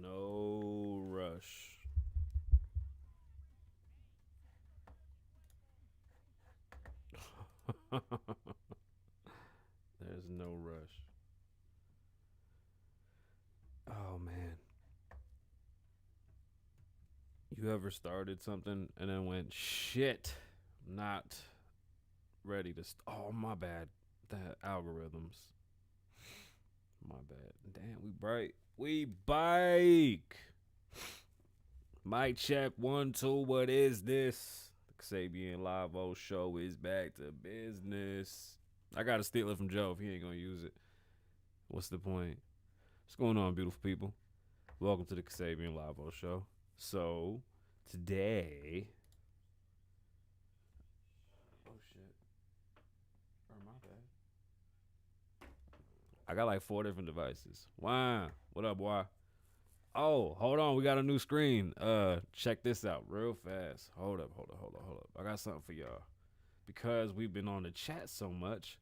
No rush. There's no rush. Oh man. You ever started something and then went, shit, not ready to. Oh, my bad. The algorithms. My bad. Damn, we bright. We bike. Mic check 1 2. What is this? The Kasabian Lavoe Show is back to business. I gotta steal it from Joe if he ain't gonna use it. What's the point? What's going on, beautiful people? Welcome to the Kasabian Lavoe Show. So today, oh shit, or my bad. I got like 4 different devices. Wow, what up, boy? Oh, hold on, we got a new screen. Check this out real fast. Hold up. I got something for y'all. Because we've been on the chat so much,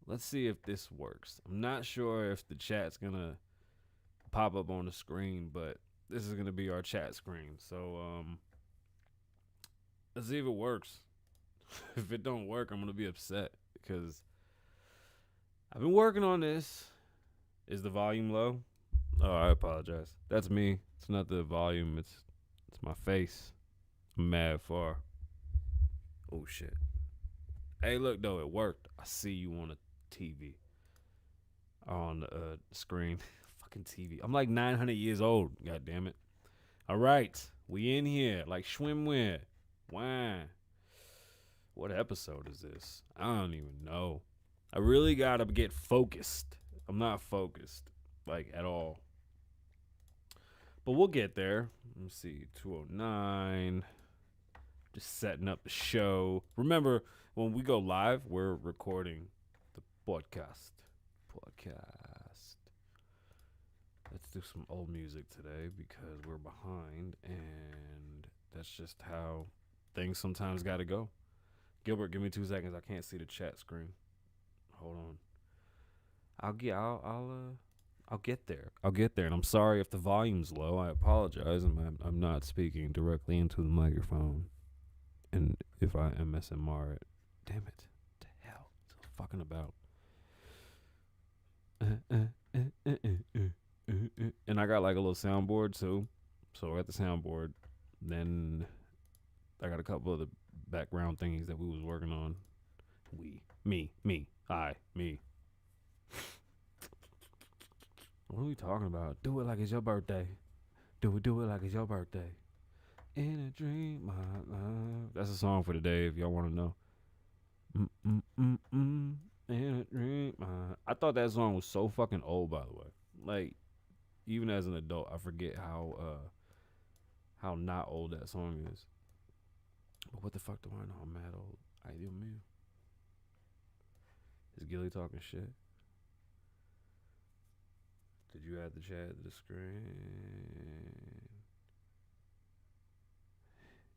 let's see if this works. I'm not sure if the chat's gonna pop up on the screen, but this is gonna be our chat screen. So let's see if it works. If it don't work, I'm gonna be upset because I've been working on this. Is the volume low? Oh, I apologize. That's me. It's not the volume. It's my face. I'm mad far. Oh shit. Hey, look though, it worked. I see you on a TV. On the screen. Fucking TV. I'm like 900 years old. God damn it. All right, we in here like swimwear. Why? What episode is this? I don't even know. I really gotta get focused. I'm not focused like at all. But we'll get there. Let me see. 209. Just setting up the show. Remember, when we go live, we're recording the podcast. Let's do some old music today because we're behind, and that's just how things sometimes got to go. Gilbert, give me 2 seconds. I can't see the chat screen. Hold on. I'll get there. And I'm sorry if the volume's low. I apologize. I'm not speaking directly into the microphone. And if I MSMR it, damn it, the hell, it's fucking about. And I got like a little soundboard too, so we're at the soundboard. Then I got a couple of the background thingies that we was working on. Me. What are we talking about? Do it like it's your birthday. Do it like it's your birthday. In a dream, my love. That's a song for today if y'all want to know. In a dream, I thought that song was so fucking old, by the way. Like, even as an adult, I forget how not old that song is. But what the fuck do I know? I'm mad old. I do me. Is Gilly talking shit? Did you add the chat to the screen?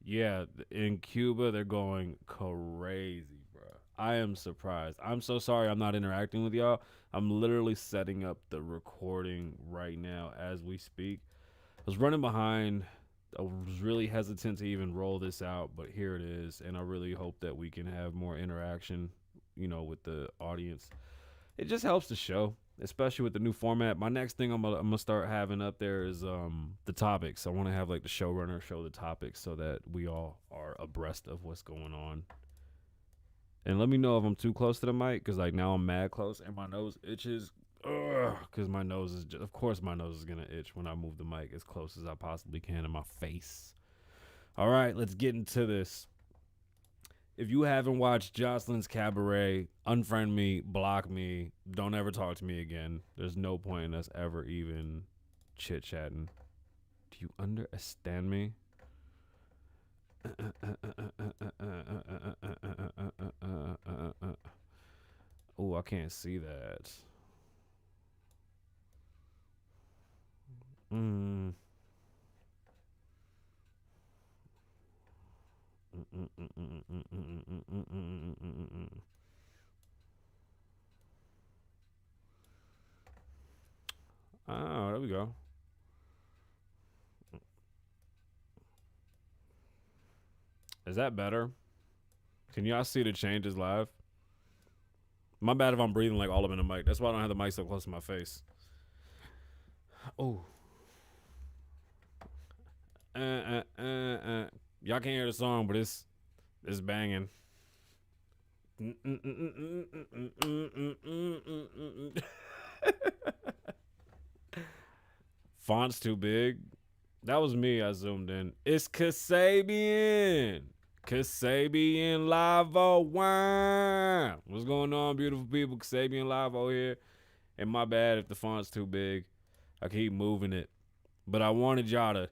Yeah, in Cuba they're going crazy, bro. I am surprised. I'm so sorry I'm not interacting with y'all. I'm literally setting up the recording right now as we speak. I was running behind. I was really hesitant to even roll this out, but here it is, and I really hope that we can have more interaction, with the audience. It just helps the show, especially with the new format. My next thing I'm gonna start having up there is the topics. I want to have like the showrunner show the topics so that we all are abreast of what's going on. And let me know if I'm too close to the mic, because like now I'm mad close and my nose itches. Because my nose is of course my nose is gonna itch when I move the mic as close as I possibly can to my face. All right, let's get into this. If you haven't watched Jocelyn's Cabaret, unfriend me, block me, don't ever talk to me again. There's no point in us ever even chit-chatting. Do you understand me? Oh, I can't see that. Oh, there we go. Is that better? Can y'all see the changes live? My bad if I'm breathing like all up in the mic. That's why I don't have the mic so close to my face. Oh. Y'all can't hear the song, but it's banging. Font's too big. That was me. I zoomed in. It's Kasabian. Kasabian Lavoe. What's going on, beautiful people? Kasabian Lavoe here. And my bad if the font's too big. I keep moving it. But I wanted y'all to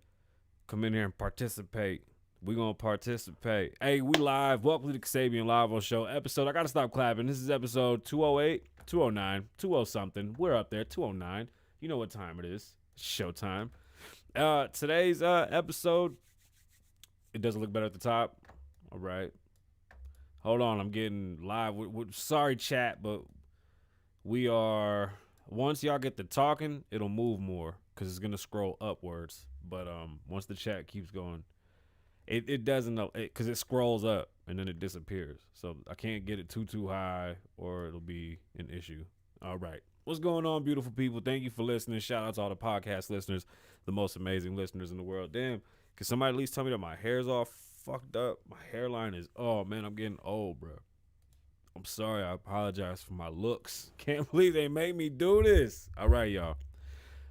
come in here and participate. We're going to participate. Hey, we live. Welcome to the Kasabian Lavoe Show episode. I got to stop clapping. This is episode 208, 209, 20 something. We're up there, 209. You know what time it is. It's showtime. Today's episode, it doesn't look better at the top. All right. Hold on. I'm getting live. Sorry, chat, but we are, once y'all get to talking, it'll move more because it's going to scroll upwards. But once the chat keeps going, it doesn't know because it scrolls up and then it disappears. So I can't get it too high or it'll be an issue. All right. What's going on, beautiful people? Thank you for listening. Shout out to all the podcast listeners, the most amazing listeners in the world. Damn, can somebody at least tell me that my hair's all fucked up? My hairline is, oh man, I'm getting old, bro. I'm sorry. I apologize for my looks. Can't believe they made me do this. All right, y'all.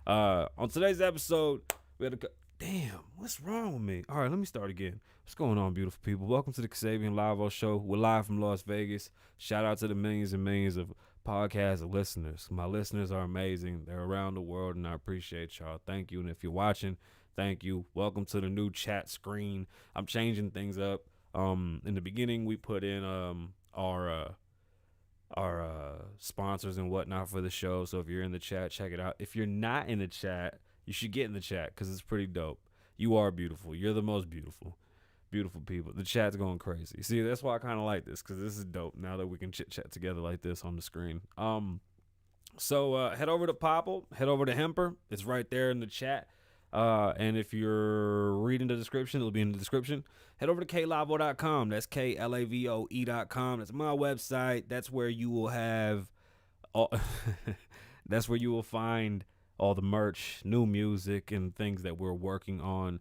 On today's episode, we had damn, what's wrong with me? All right, let me start again. What's going on, beautiful people? Welcome to the Kasabian Lavoe Show. We're live from Las Vegas. Shout out to the millions and millions of podcast listeners. My listeners are amazing. They're around the world, and I appreciate y'all. Thank you. And if you're watching, thank you. Welcome to the new chat screen. I'm changing things up. In the beginning, we put in our sponsors and whatnot for the show. So if you're in the chat, check it out. If you're not in the chat, you should get in the chat because it's pretty dope. You are beautiful. You're the most beautiful. Beautiful people. The chat's going crazy. See, that's why I kind of like this because this is dope now that we can chit-chat together like this on the screen. So head over to Popple. Head over to Hemper. It's right there in the chat. And if you're reading the description, it'll be in the description. Head over to klavoe.com. That's klavoe.com. That's my website. That's where you will have all that's where you will find all the merch, new music, and things that we're working on.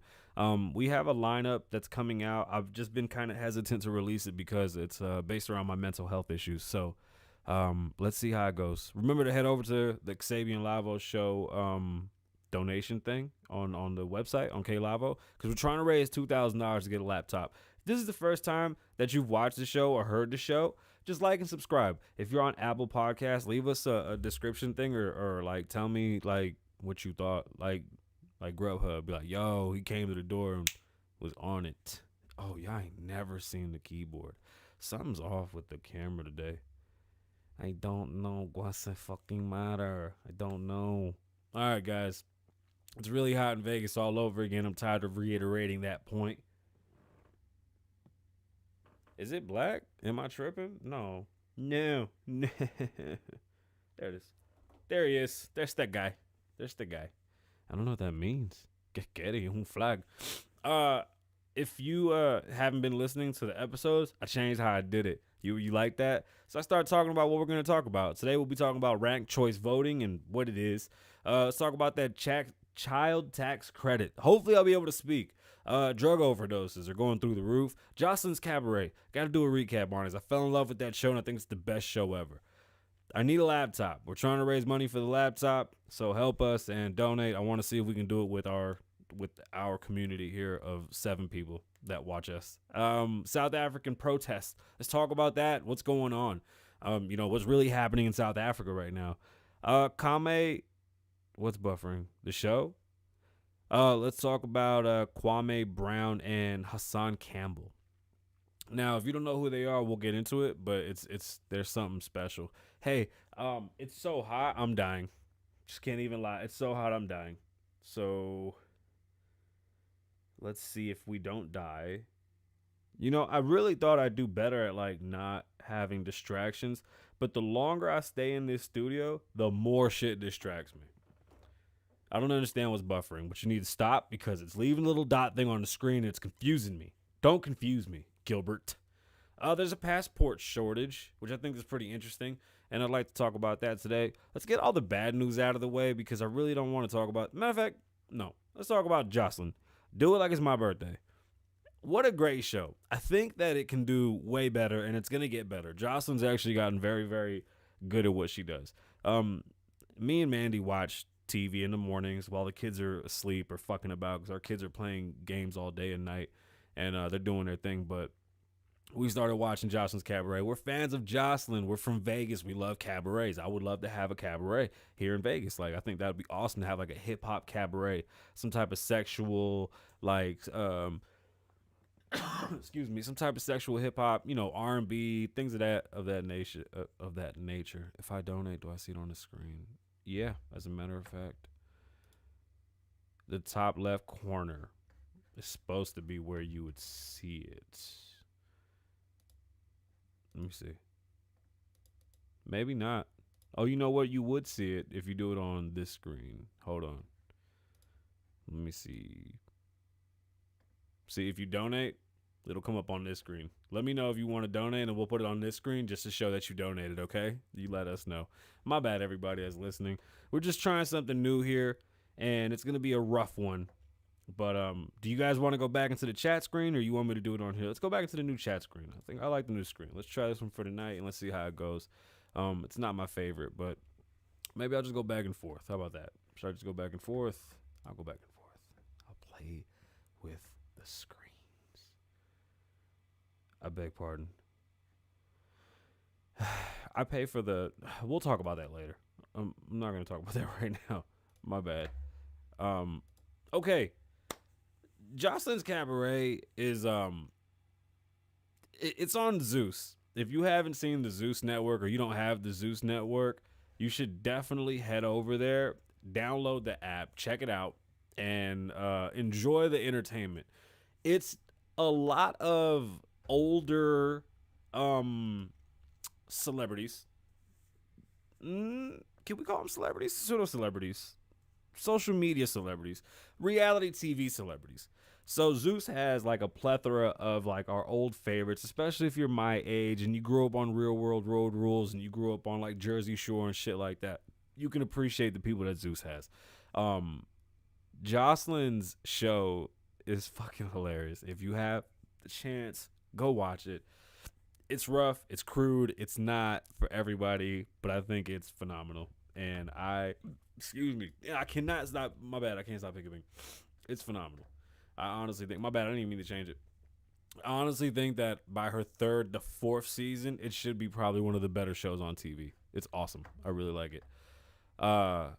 We have a lineup that's coming out. I've just been kind of hesitant to release it because it's based around my mental health issues. So let's see how it goes. Remember to head over to the Kasabian Lavoe Show donation thing on the website on KLavo because we're trying to raise $2,000 to get a laptop. If this is the first time that you've watched the show or heard the show, just like and subscribe. If you're on Apple Podcasts, leave us a description thing or like tell me like what you thought. Like Grubhub, be like, yo, he came to the door and was on it. Oh, y'all ain't never seen the keyboard. Something's off with the camera today. I don't know what's the fucking matter. I don't know. All right, guys. It's really hot in Vegas all over again. I'm tired of reiterating that point. Is it black? Am I tripping? No. There it is. There he is. There's that guy. I don't know what that means. Get it, un flag. If you haven't been listening to the episodes, I changed how I did it. You like that? So I started talking about what we're going to talk about. Today we'll be talking about ranked choice voting and what it is. Let's talk about that child tax credit. Hopefully I'll be able to speak. Drug overdoses are going through the roof. Jocelyn's Cabaret. Got to do a recap on it. I fell in love with that show and I think it's the best show ever. I need a laptop. We're trying to raise money for the laptop, so help us and donate. I want to see if we can do it with our community here of 7 people that watch us. South African protests. Let's talk about that. What's going on? What's really happening in South Africa right now. Kwame, what's buffering? The show? Let's talk about Kwame Brown and Hassan Campbell. Now, if you don't know who they are, we'll get into it, but there's something special. Hey, it's so hot, I'm dying. Just can't even lie. It's so hot, I'm dying. So let's see if we don't die. I really thought I'd do better at like not having distractions, but the longer I stay in this studio, the more shit distracts me. I don't understand what's buffering, but you need to stop because it's leaving a little dot thing on the screen and it's confusing me. Don't confuse me. Gilbert. There's a passport shortage, which I think is pretty interesting, and I'd like to talk about that today. Let's get all the bad news out of the way because I really don't want to talk about. Matter of fact, no. Let's talk about Jocelyn. Do it like it's my birthday. What a great show. I think that it can do way better, and it's going to get better. Jocelyn's actually gotten very, very good at what she does. Me and Mandy watch TV in the mornings while the kids are asleep or fucking about because our kids are playing games all day and night, and they're doing their thing, but we started watching Jocelyn's Cabaret. We're fans of Jocelyn. We're from Vegas. We love cabarets. I would love to have a cabaret here in Vegas. Like, I think that would be awesome to have like a hip hop cabaret, some type of sexual, like, excuse me, some type of sexual hip hop, R&B, things of that nature. If I donate, do I see it on the screen? Yeah, as a matter of fact, the top left corner is supposed to be where you would see it. Let me see. Maybe not. Oh, you know what? You would see it if you do it on this screen. Hold on. Let me see. See, if you donate, it'll come up on this screen. Let me know if you want to donate, and we'll put it on this screen just to show that you donated, okay? You let us know. My bad, everybody that's listening. We're just trying something new here, and it's going to be a rough one. But do you guys want to go back into the chat screen, or you want me to do it on here? Let's go back into the new chat screen. I think I like the new screen. Let's try this one for tonight, and let's see how it goes. It's not my favorite, but maybe I'll just go back and forth. How about that? Should I just go back and forth? I'll go back and forth. I'll play with the screens. I beg pardon. I pay for the... We'll talk about that later. I'm not going to talk about that right now. My bad. Okay. Jocelyn's Cabaret is it's on Zeus. If you haven't seen the Zeus Network or you don't have the Zeus Network, you should definitely head over there, download the app, check it out, and enjoy the entertainment. It's a lot of older celebrities. Can we call them celebrities? Pseudo celebrities. Social media celebrities. Reality TV celebrities. So Zeus has like a plethora of like our old favorites, especially if you're my age and you grew up on Real World Road Rules and you grew up on like Jersey Shore and shit like that. You can appreciate the people that Zeus has. Jocelyn's show is fucking hilarious. If you have the chance, go watch it. It's rough, it's crude, it's not for everybody, but I think it's phenomenal. And I cannot stop. My bad, I can't stop hiccuping. It's phenomenal. I honestly think, my bad, I didn't even mean to change it. I honestly think that by her third to fourth season, it should be probably one of the better shows on TV. It's awesome. I really like it. I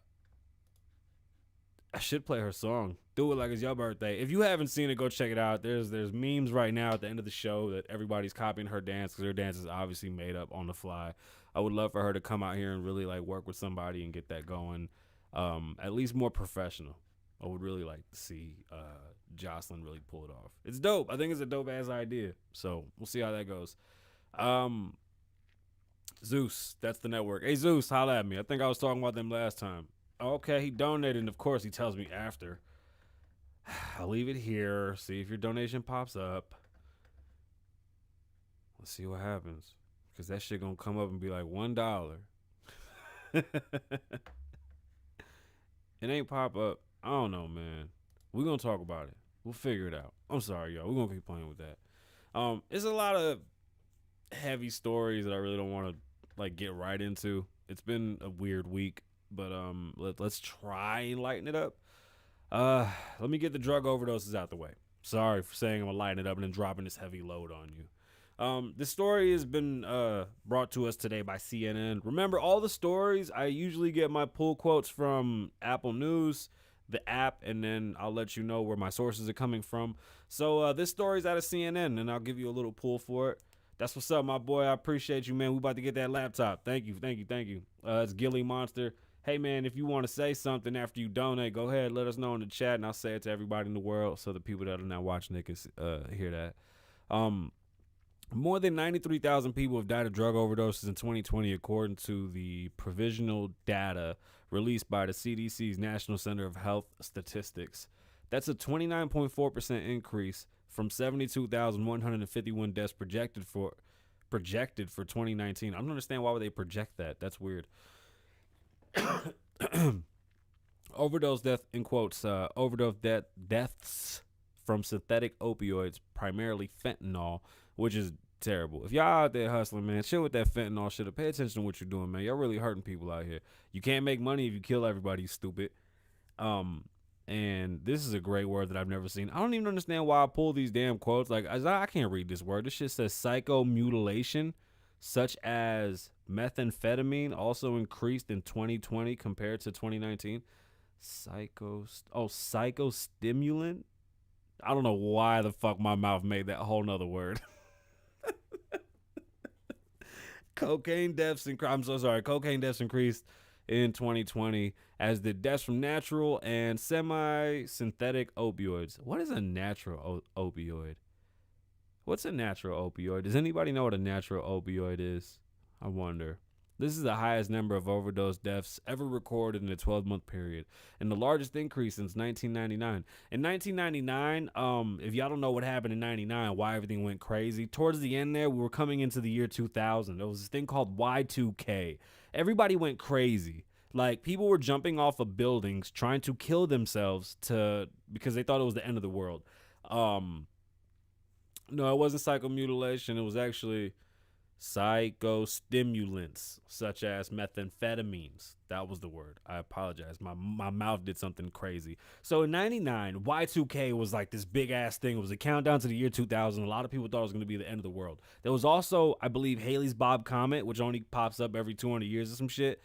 should play her song. Do it like it's your birthday. If you haven't seen it, go check it out. There's memes right now at the end of the show that everybody's copying her dance because her dance is obviously made up on the fly. I would love for her to come out here and really like work with somebody and get that going. At least more professional. I would really like to see Jocelyn really pull it off. It's dope. I think it's a dope ass idea. So we'll see how that goes. Zeus, that's the network. Hey Zeus, holla at me. I think I was talking about them last time. Okay, he donated, and of course he tells me after. I'll leave it here. See if your donation pops up. Let's see what happens. Because that shit gonna come up and be like $1. It ain't pop up. I don't know, man. We're gonna talk about it. We'll figure it out. I'm sorry, y'all. We're gonna keep playing with that. There's a lot of heavy stories that I really don't want to like get right into. It's been a weird week, but let's try and lighten it up. Let me get the drug overdoses out the way. Sorry for saying I'm gonna lighten it up and then dropping this heavy load on you. This story has been brought to us today by CNN. Remember, all the stories, I usually get my pull quotes from Apple News, the app, and then I'll let you know where my sources are coming from. So this story's out of CNN, and I'll give you a little pull for it. That's what's up, my boy. I appreciate you, man. We about to get that laptop. Thank you. It's Gilly Monster. Hey, man, if you want to say something after you donate, go ahead. Let us know in the chat, and I'll say it to everybody in the world so the people that are not watching it can hear that. More than 93,000 people have died of drug overdoses in 2020, according to the provisional data released by the CDC's National Center of Health Statistics. That's a 29.4% increase from 72,151 deaths projected for 2019. I don't understand why would they project that. That's weird. Overdose death in quotes. Deaths from synthetic opioids, primarily fentanyl, which is terrible. If y'all out there hustling, man, chill with that fentanyl shit. Pay attention to what you're doing, man. Y'all really hurting people out here. You can't make money if you kill everybody, you stupid. And this is a great word that I've never seen. I don't even understand why I pull these damn quotes. Like, I can't read this word. This shit says psychomutilation, such as methamphetamine, also increased in 2020 compared to 2019. Psychostimulant. I don't know why the fuck my mouth made that whole nother word. Cocaine deaths increased in 2020 as the deaths from natural and semi-synthetic opioids. What is a natural opioid? What's a natural opioid? Does anybody know what a natural opioid is? I wonder. This is the highest number of overdose deaths ever recorded in a 12-month period, and the largest increase since 1999. In 1999, if y'all don't know what happened in 99, why everything went crazy, towards the end there, we were coming into the year 2000. There was this thing called Y2K. Everybody went crazy. Like, people were jumping off of buildings trying to kill themselves because they thought it was the end of the world. No, it wasn't psychomutilation. It was actually psychostimulants, such as methamphetamines. That was the word. I apologize. My mouth did something crazy. So in 99, Y2K was like this big ass thing. It was a countdown to the year 2000. A lot of people thought it was going to be the end of the world. There was also, I believe, Halley's Bob Comet, which only pops up every 200 years or some shit.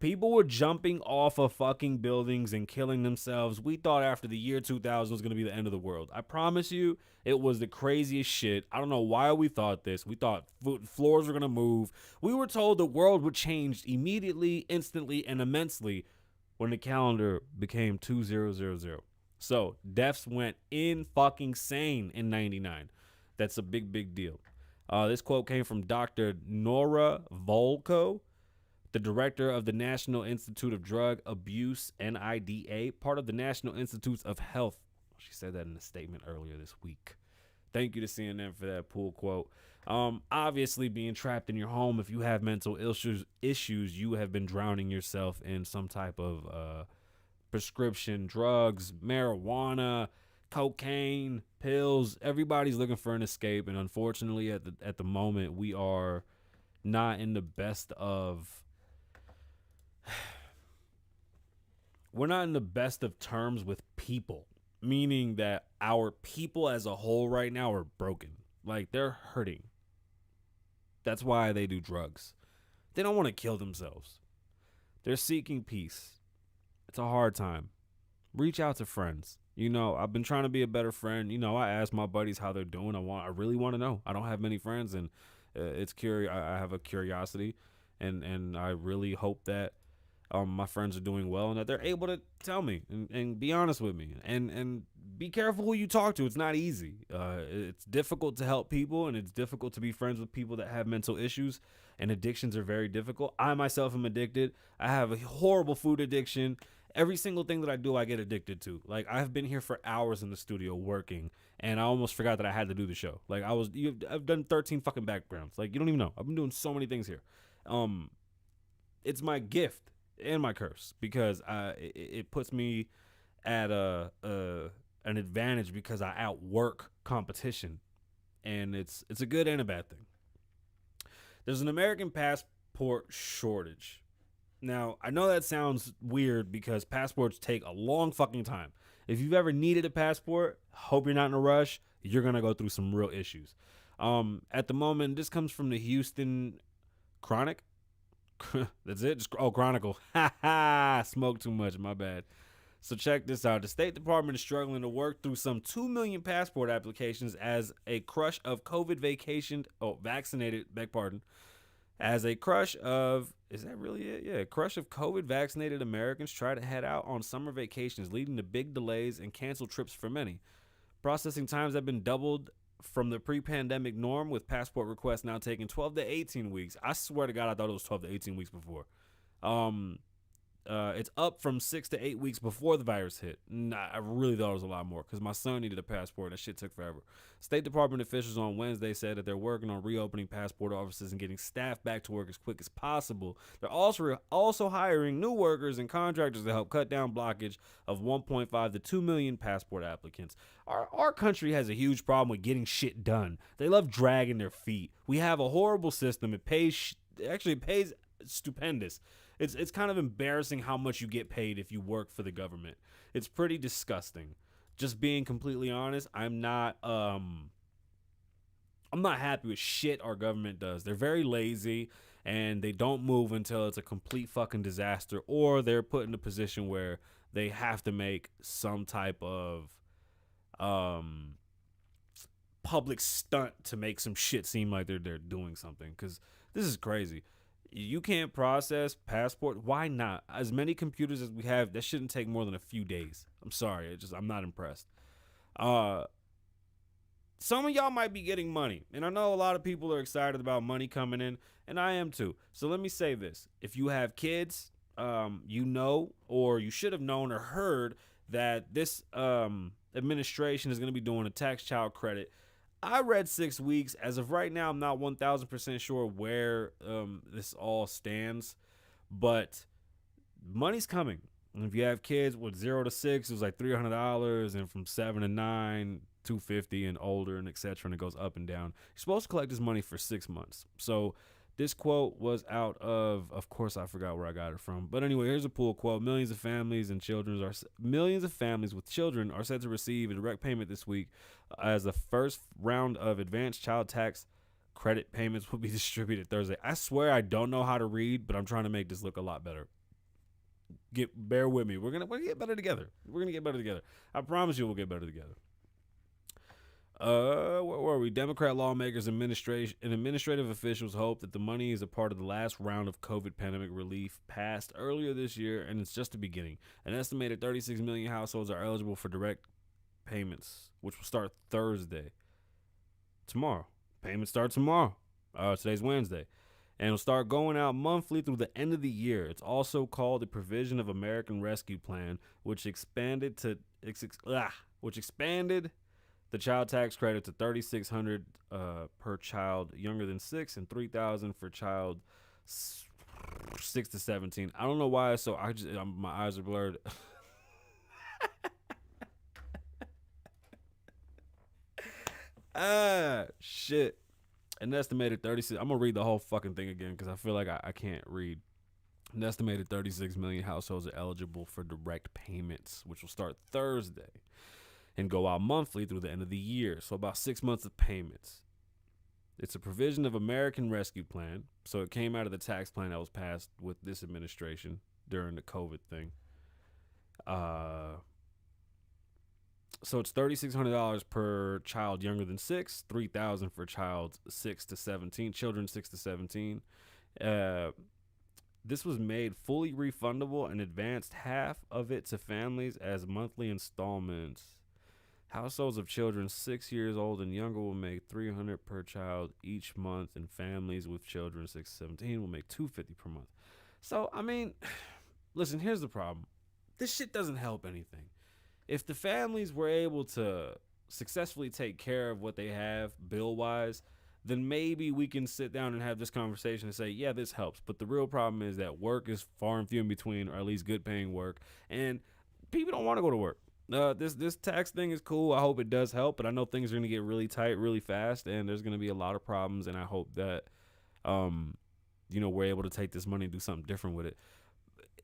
People were jumping off of fucking buildings and killing themselves. We thought after the year 2000 was going to be the end of the world. I promise you, it was the craziest shit. I don't know why we thought this. We thought floors were going to move. We were told the world would change immediately, instantly, and immensely when the calendar became 2000. So deaths went in fucking sane in 99. That's a big, big deal. This quote came from Dr. Nora Volko, the director of the National Institute of Drug Abuse, NIDA, part of the National Institutes of Health. She said that in a statement earlier this week. Thank you to CNN for that pull quote. Obviously, being trapped in your home, if you have mental issues, you have been drowning yourself in some type of prescription drugs, marijuana, cocaine, pills. Everybody's looking for an escape, and unfortunately, at the moment, we are not in the best of. We're not in the best of terms with people, meaning that our people as a whole right now are broken. Like, they're hurting. That's why they do drugs. They don't want to kill themselves. They're seeking peace. It's a hard time. Reach out to friends. You know, I've been trying to be a better friend. You know, I ask my buddies how they're doing. I really want to know. I don't have many friends, and I have a curiosity, and I really hope that my friends are doing well and that they're able to tell me and be honest with me, and be careful who you talk to. It's not easy. It's difficult to help people, and it's difficult to be friends with people that have mental issues, and addictions are very difficult. I myself am addicted. I have a horrible food addiction. Every single thing that I do, I get addicted to. Like, I've been here for hours in the studio working, and I almost forgot that I had to do the show. Like, I've done 13 fucking backgrounds. Like, you don't even know. I've been doing so many things here. It's my gift and my curse, because it puts me at an advantage because I outwork competition, and it's a good and a bad thing. There's an American passport shortage. Now, I know that sounds weird because passports take a long fucking time. If you've ever needed a passport, hope you're not in a rush. You're going to go through some real issues. At the moment, this comes from the Houston Chronic. That's it? Chronicle. Ha ha! Smoked too much, my bad. So check this out. The State Department is struggling to work through some 2 million passport applications as a crush of As a crush of, is that really it? Yeah, a crush of COVID vaccinated Americans try to head out on summer vacations, leading to big delays and canceled trips for many. Processing times have been doubled from the pre-pandemic norm, with passport requests now taking 12 to 18 weeks. I swear to God, I thought it was 12 to 18 weeks before. It's up from 6 to 8 weeks before the virus hit. Nah, I really thought it was a lot more because my son needed a passport and that shit took forever. State Department officials on Wednesday said that they're working on reopening passport offices and getting staff back to work as quick as possible. They're also hiring new workers and contractors to help cut down blockage of 1.5 to 2 million passport applicants. Our country has a huge problem with getting shit done. They love dragging their feet. We have a horrible system. It pays stupendous. It's kind of embarrassing how much you get paid if you work for the government. It's pretty disgusting. Just being completely honest, I'm not happy with shit our government does. They're very lazy and they don't move until it's a complete fucking disaster or they're put in a position where they have to make some type of public stunt to make some shit seem like they're doing something, because this is crazy. You can't process passport. Why not? As many computers as we have, that shouldn't take more than a few days. I'm sorry. I'm not impressed. Some of y'all might be getting money, and I know a lot of people are excited about money coming in, and I am too. So let me say this. If you have kids, you know, or you should have known or heard that this administration is going to be doing a tax child credit. I read 6 weeks. As of right now, I'm not 1,000% sure where this all stands, but money's coming. And if you have kids with 0 to 6, it was like $300, and from 7 to 9, $250, and older, and etc. And it goes up and down. You're supposed to collect this money for 6 months. So this quote was out of course, I forgot where I got it from. But anyway, here's a pull quote. Millions of families with children are set to receive a direct payment this week as the first round of advanced child tax credit payments will be distributed Thursday. I swear I don't know how to read, but I'm trying to make this look a lot better. Bear with me. We're gonna get better together. I promise you we'll get better together. Where were we? Democrat lawmakers and administrative officials hope that the money is a part of the last round of COVID pandemic relief passed earlier this year, and it's just the beginning. An estimated 36 million households are eligible for direct payments, which will start Thursday. Tomorrow. Payments start tomorrow. Today's Wednesday. And it'll start going out monthly through the end of the year. It's also called the Provision of American Rescue Plan, which expanded the child tax credit to $3,600 per child younger than 6 and $3,000 for child 6 to 17. I don't know why, so my eyes are blurred. Shit. An estimated 36. I'm gonna read the whole fucking thing again because I feel like I can't read. An estimated 36 million households are eligible for direct payments, which will start Thursday and go out monthly through the end of the year. So about 6 months of payments. It's a provision of American Rescue Plan. So it came out of the tax plan that was passed with this administration during the COVID thing. So it's $3,600 per child younger than 6, $3,000 for child 6 to 17, children 6 to 17. This was made fully refundable and advanced half of it to families as monthly installments. Households of children 6 years old and younger will make $300 per child each month, and families with children 6 to 17 will make $250 per month. So, I mean, listen, here's the problem. This shit doesn't help anything. If the families were able to successfully take care of what they have bill-wise, then maybe we can sit down and have this conversation and say, yeah, this helps. But the real problem is that work is far and few in between, or at least good-paying work, and people don't want to go to work. This tax thing is cool. I hope it does help, but I know things are going to get really tight really fast, and there's going to be a lot of problems, and I hope that, we're able to take this money and do something different with it.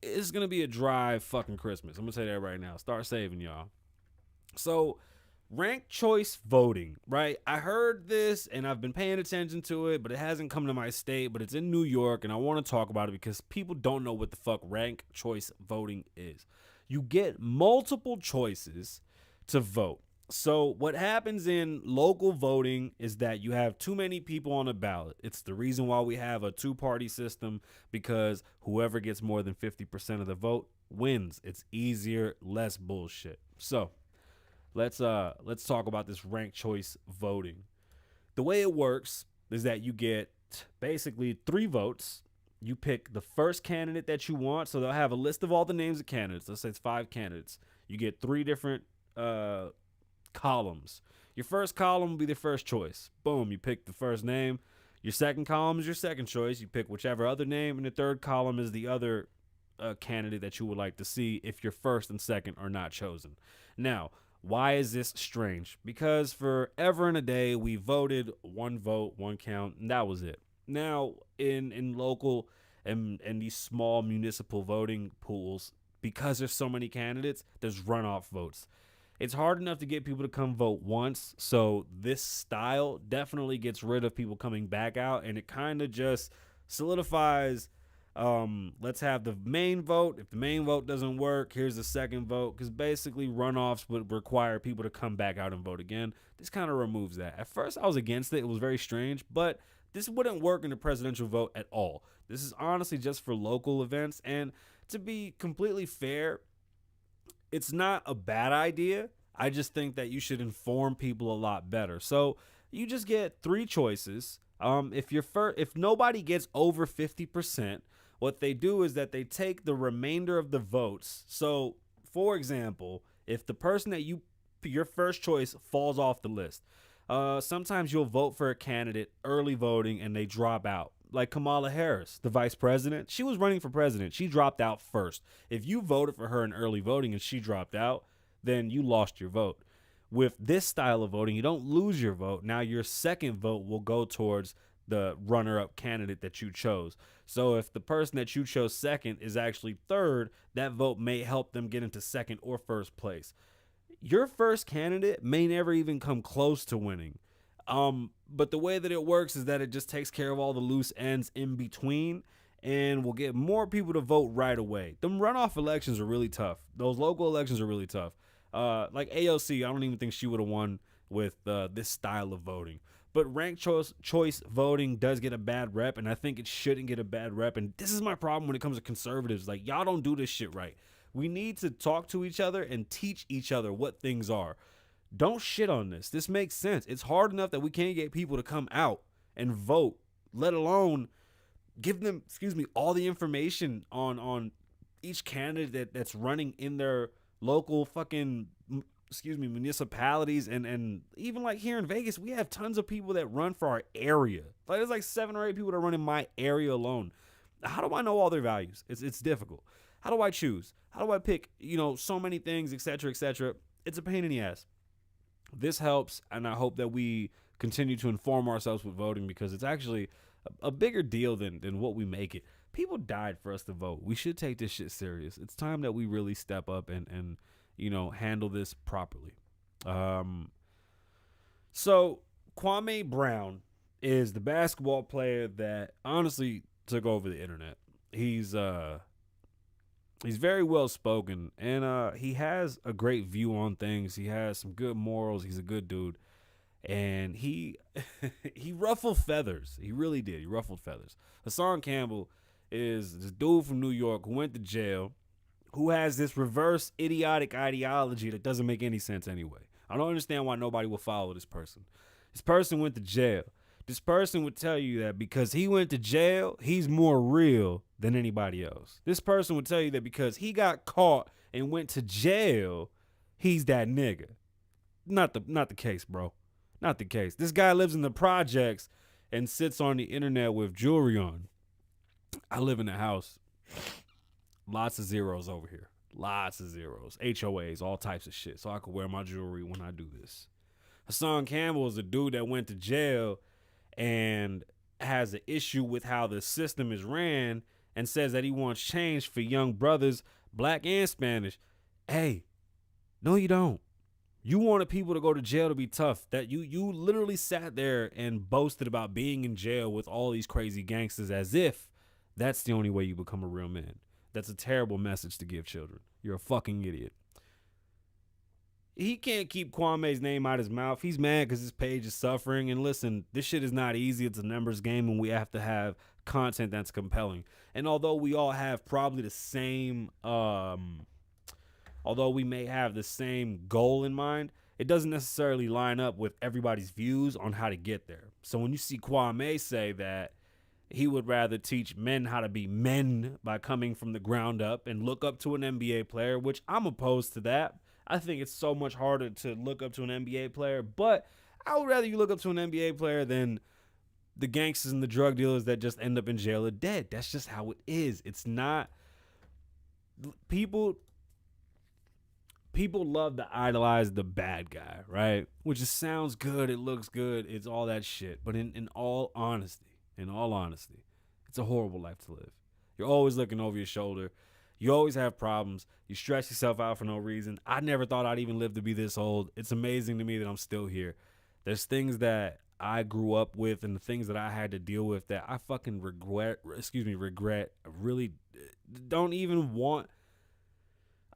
It's going to be a dry fucking Christmas. I'm going to say that right now. Start saving, y'all. So, ranked choice voting, right? I heard this, and I've been paying attention to it, but it hasn't come to my state, but it's in New York, and I want to talk about it because people don't know what the fuck ranked choice voting is. You get multiple choices to vote. So what happens in local voting is that you have too many people on a ballot. It's the reason why we have a two-party system, because whoever gets more than 50% of the vote wins. It's easier, less bullshit. So let's talk about this ranked choice voting. The way it works is that you get basically 3 votes You pick the first candidate that you want. So they'll have a list of all the names of candidates. Let's say it's 5 candidates. You get 3 different columns. Your first column will be the first choice. Boom, you pick the first name. Your second column is your second choice. You pick whichever other name. And the third column is the other candidate that you would like to see if your first and second are not chosen. Now, why is this strange? Because forever and a day, we voted 1 vote, 1 count, and that was it. Now, in local and these small municipal voting pools, because there's so many candidates, there's runoff votes. It's hard enough to get people to come vote once, so this style definitely gets rid of people coming back out, and it kind of just solidifies, let's have the main vote. If the main vote doesn't work, here's the second vote, because basically runoffs would require people to come back out and vote again. This kind of removes that. At first, I was against it. It was very strange, but this wouldn't work in the presidential vote at all. This is honestly just for local events, and to be completely fair, it's not a bad idea. I just think that you should inform people a lot better. So you just get 3 choices. If nobody gets over 50%, what they do is that they take the remainder of the votes. So, for example, if the person that your first choice falls off the list, sometimes you'll vote for a candidate early voting and they drop out. Like Kamala Harris, the vice president, she was running for president. She dropped out first. If you voted for her in early voting and she dropped out, then you lost your vote. With this style of voting, you don't lose your vote. Now your second vote will go towards the runner-up candidate that you chose. So if the person that you chose second is actually third, that vote may help them get into second or first place. Your first candidate may never even come close to winning. But the way that it works is that it just takes care of all the loose ends in between and will get more people to vote right away. Them runoff elections are really tough. Those local elections are really tough. Like AOC, I don't even think she would have won with this style of voting. But ranked choice voting does get a bad rep, and I think it shouldn't get a bad rep. And this is my problem when it comes to conservatives. Like, y'all don't do this shit right. We need to talk to each other and teach each other what things are. Don't shit on this. This makes sense. It's hard enough that we can't get people to come out and vote, let alone give them, all the information on each candidate that's running in their local fucking, municipalities. And even like here in Vegas, we have tons of people that run for our area. Like there's like 7 or 8 people that run in my area alone. How do I know all their values? It's difficult. How do I choose? How do I pick, so many things, et cetera, et cetera? It's a pain in the ass. This helps, and I hope that we continue to inform ourselves with voting because it's actually a bigger deal than what we make it. People died for us to vote. We should take this shit serious. It's time that we really step up and handle this properly. So Kwame Brown is the basketball player that honestly took over the internet. He's very well spoken, and he has a great view on things. He has some good morals. He's a good dude, and he he ruffled feathers. He really did. He ruffled feathers. Hassan Campbell is this dude from New York who went to jail, who has this reverse idiotic ideology that doesn't make any sense anyway. I don't understand why nobody will follow this person. This person went to jail. This person would tell you that because he went to jail, he's more real than anybody else. This person would tell you that because he got caught and went to jail, he's that nigga. Not the case, bro. Not the case. This guy lives in the projects and sits on the internet with jewelry on. I live in a house. Lots of zeros over here. Lots of zeros. HOAs, all types of shit. So I could wear my jewelry when I do this. Hassan Campbell is a dude that went to jail and has an issue with how the system is ran and says that he wants change for young brothers, black and Spanish. Hey, no, you don't. You wanted people to go to jail to be tough. That you literally sat there and boasted about being in jail with all these crazy gangsters as if that's the only way you become a real man. That's a terrible message to give children. You're a fucking idiot. He can't keep Kwame's name out of his mouth. He's mad because his page is suffering. And listen, this shit is not easy. It's a numbers game, and we have to have content that's compelling. And although we all have probably the same, although we may have the same goal in mind, it doesn't necessarily line up with everybody's views on how to get there. So when you see Kwame say that, He would rather teach men how to be men by coming from the ground up and look up to an NBA player, which I'm opposed to that. I think it's so much harder to look up to an NBA player, but I would rather you look up to an NBA player than the gangsters and the drug dealers that just end up in jail or dead. That's just how it is. It's not people love to idolize the bad guy, right? Which just sounds good, it looks good, it's all that shit. But in all honesty, it's a horrible life to live. You're always looking over your shoulder. You always have problems. You stress yourself out for no reason. I never thought I'd even live to be this old. It's amazing to me that I'm still here. There's things that I grew up with and the things that I had to deal with that I fucking regret. I really don't even want.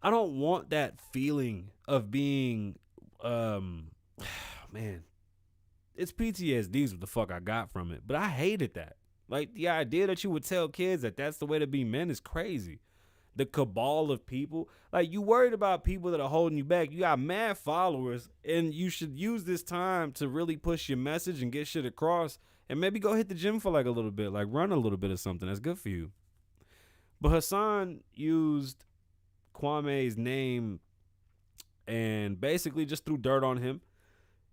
I don't want that feeling of being, man, it's PTSD is what the fuck I got from it. But I hated that. Like, the idea that you would tell kids that that's the way to be men is crazy. The cabal of people, like, you worried about people that are holding you back. You got mad followers, and you should use this time to really push your message and get shit across, and maybe go hit the gym for like a little bit, like run a little bit of something. That's good for you. But Hassan used Kwame's name and basically just threw dirt on him.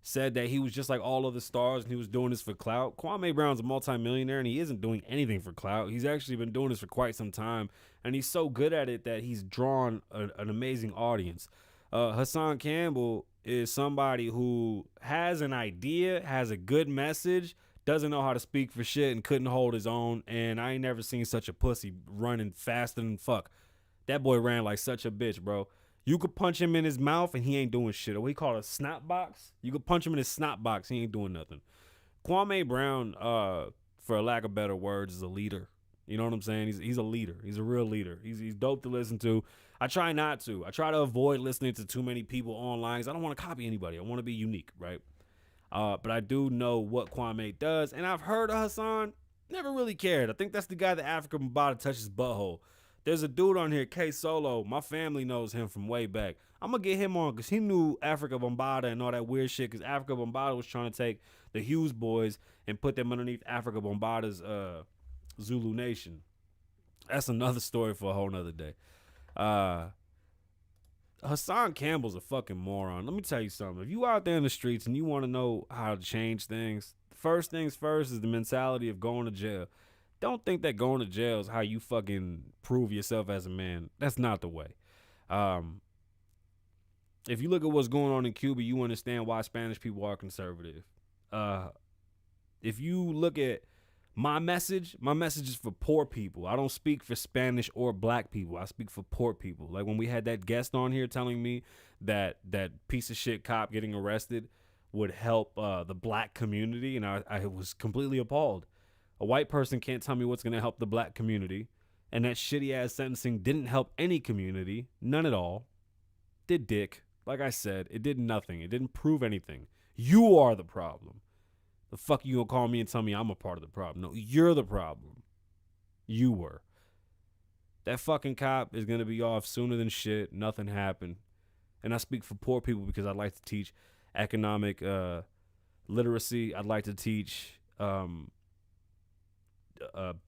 Said that he was just like all other stars and he was doing this for clout. Kwame Brown's a multimillionaire and he isn't doing anything for clout. He's actually been doing this for quite some time, and he's so good at it that he's drawn an amazing audience. Hassan Campbell is somebody who has an idea, has a good message, doesn't know how to speak for shit, and couldn't hold his own. And I ain't never seen such a pussy running faster than fuck. That boy ran like such a bitch, bro. You could punch him in his mouth and he ain't doing shit. Or what he call a snot box. You could punch him in his snot box. He ain't doing nothing. Kwame Brown, for lack of better words, is a leader. You know what I'm saying? He's a leader. He's a real leader. He's dope to listen to. I try not to. I try to avoid listening to too many people online because I don't want to copy anybody. I want to be unique, right? But I do know what Kwame does. And I've heard of Hassan. Never really cared. I think that's the guy that Africa Bambaataa touches butthole. There's a dude on here, K Solo. My family knows him from way back. I'm going to get him on because he knew Africa Bambaataa and all that weird shit because Africa Bambaataa was trying to take the Hughes boys and put them underneath Africa Bambaataa's Zulu Nation. That's another story for a whole nother day. Hassan Campbell's a fucking moron. Let me tell you something. If you out there in the streets and you want to know how to change things, first things first is the mentality of going to jail. Don't think that going to jail is how you fucking prove yourself as a man. That's not the way. If you look at what's going on in Cuba, you understand why Spanish people are conservative. If you look at my message is for poor people. I don't speak for Spanish or black people. I speak for poor people. Like when we had that guest on here telling me that piece of shit cop getting arrested would help the black community, and I was completely appalled. A white person can't tell me what's going to help the black community. And that shitty ass sentencing didn't help any community. None at all. Did dick. Like I said, it did nothing. It didn't prove anything. You are the problem. The fuck you gonna call me and tell me I'm a part of the problem? No, you're the problem. You were. That fucking cop is going to be off sooner than shit. Nothing happened. And I speak for poor people because I'd like to teach economic literacy. I'd like to teach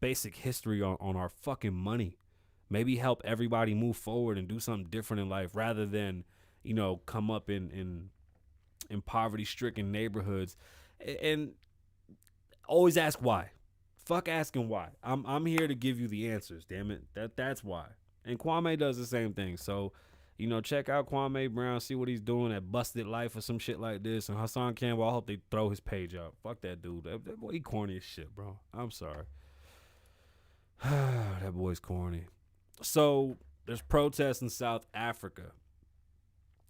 basic history on our fucking money. Maybe help everybody move forward and do something different in life rather than, come up in poverty-stricken neighborhoods and always ask why. Fuck asking why. I'm here to give you the answers, damn it. That's why. And Kwame does the same thing. So, check out Kwame Brown, see what he's doing at Busted Life or some shit like this. And Hassan Campbell, I hope they throw his page out. Fuck that dude. That boy, he corny as shit, bro. I'm sorry. That boy's corny. So, there's protests in South Africa.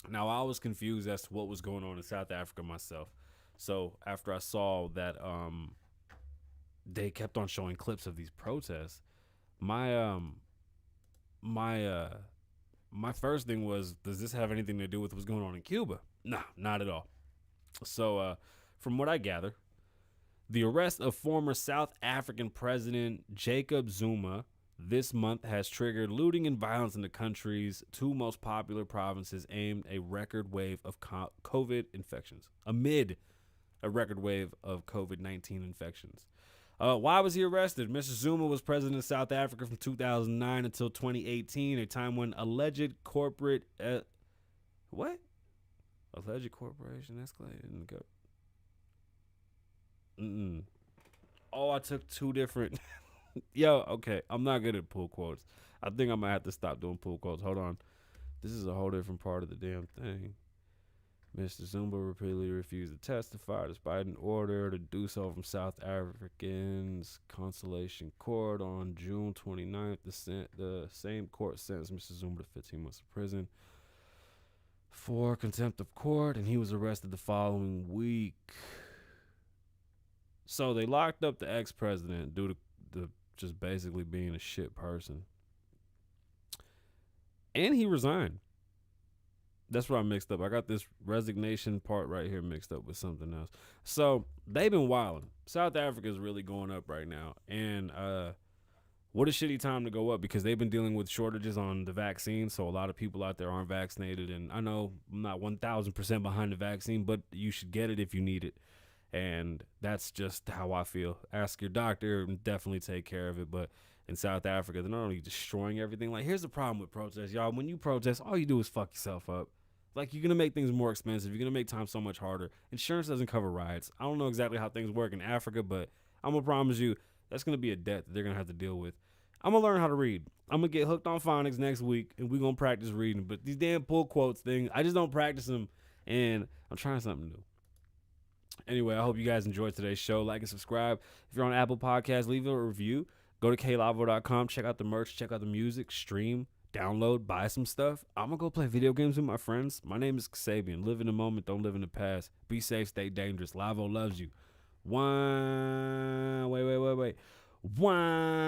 Now, I was confused as to what was going on in South Africa myself. So, after I saw that they kept on showing clips of these protests, my first thing was, does this have anything to do with what's going on in Cuba? Nah, not at all. So, from what I gather, the arrest of former South African President Jacob Zuma this month has triggered looting and violence in the country's two most popular provinces amid a record wave of COVID infections. Amid a record wave of COVID-19 infections. Why was he arrested? Mr. Zuma was president of South Africa from 2009 until 2018, a time when alleged corporate what? Alleged corporation escalated and go. Oh, I took two different. Yo, okay, I'm not good at pull quotes. I think I might have to stop doing pull quotes. Hold on. This is a whole different part of the damn thing. Mr. Zuma repeatedly refused to testify despite an order to do so from South African's Conciliation Court on June 29th. The same court sentenced Mr. Zuma to 15 months of prison for contempt of court, and he was arrested the following week. So they locked up the ex-president due to just basically being a shit person. And he resigned. That's what I mixed up. I got this resignation part right here mixed up with something else. So they've been wilding. South Africa is really going up right now. And what a shitty time to go up, because they've been dealing with shortages on the vaccine. So a lot of people out there aren't vaccinated. And I know I'm not 1,000% behind the vaccine, but you should get it if you need it. And that's just how I feel. Ask your doctor and definitely take care of it. But in South Africa, they're not only destroying everything. Like, here's the problem with protests, y'all. When you protest, all you do is fuck yourself up. Like, you're going to make things more expensive. You're going to make time so much harder. Insurance doesn't cover riots. I don't know exactly how things work in Africa, but I'm going to promise you that's going to be a debt that they're going to have to deal with. I'm going to learn how to read. I'm going to get hooked on phonics next week, and we're going to practice reading. But these damn pull quotes things, I just don't practice them, and I'm trying something new. Anyway, I hope you guys enjoyed today's show. Like and subscribe. If you're on Apple Podcasts, leave a review. Go to kasabianlavoe.com. Check out the merch. Check out the music. Stream. Download. Buy some stuff. I'm going to go play video games with my friends. My name is Kasabian. Live in the moment. Don't live in the past. Be safe. Stay dangerous. Lavoe loves you. Wait. One.